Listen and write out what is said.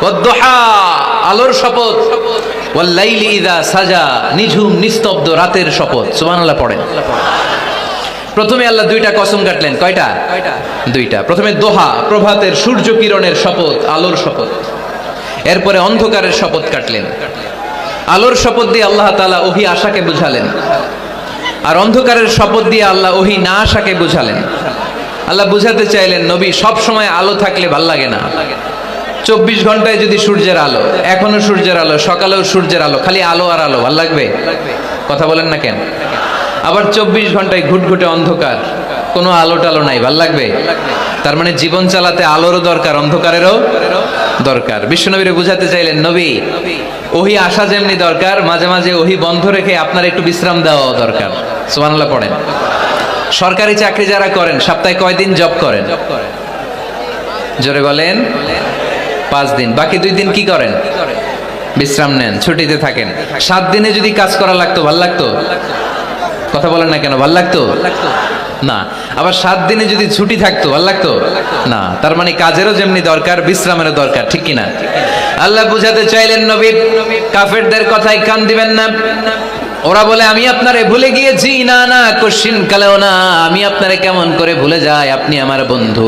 ওয়াদ-দুহা, আলোর শপথ, ওয়াল-লাইলি ইযা সাজা, নিঝুম নিস্তব্ধ রাতের শপথ। সুবহানাল্লাহ পড়েন। প্রথমে আল্লাহ দুইটা কসম কাটলেন। কয়টা? দুইটা। প্রথমে দোহা, প্রভাতের সূর্য কিরণের শপথ, আলোর শপথ। এরপরে অন্ধকারের শপথ কাটলেন। আলোর শপথ দিয়ে আল্লাহ তাআলা ওহী আশাকে বুঝালেন, আর অন্ধকারের শপথ দিয়ে আল্লাহ ওহী না আশাকে বুঝালেন। আল্লাহ বুঝাতে চাইলেন, নবী সব সময় আলো থাকলে ভাল লাগে না। 24 ঘন্টায় যদি সূর্যের আলো, এখনো সূর্যের আলো, সকালেও সূর্যের আলো, খালি আলো আর আলো, ভাল লাগবে? কথা বলেন না কেন? আবার 24 ঘন্টায় ঘুটঘুটে অন্ধকার, কোনো আলো টালো নাই, ভাল লাগবে? তার মানে জীবন চালাতে আলোরও দরকার, অন্ধকারেরও দরকার। বিশ্বনবীরে বুঝাতে চাইলেন, নবী ওহী আসা যেমনি দরকার, মাঝে মাঝে ওহী বন্ধ রেখে আপনার একটু বিশ্রাম দেওয়া দরকার। সুবহানাল্লাহ পড়েন। সরকারি চাকরি যারা করেন, সপ্তাহে কয়দিন জব করেন? জোরে বলেন। 5 দিন। বাকি 2 দিন কি করেন? বিশ্রাম নেন, ছুটিতে থাকেন। 7 দিনে যদি কাজ করা লাগতো, ভাল লাগতো? কথা বলেন না কেন? ভাল লাগতো না। আবার 7 দিনে যদি ছুটি থাকতো, ভাল লাগতো না। তার মানে কাজেরও যেমনি দরকার, বিশ্রামেরও দরকার, ঠিক কিনা? আল্লাহ বুঝাতে চাইলেন, নবী কাফেরদের কথায় কান দিবেন না। ওরা বলে আমি আপনারে ভুলে গিয়েছি। না না, কোশ্চিন কালেও না। আমি আপনারে কেমন করে ভুলে যাই? আপনি আমার বন্ধু।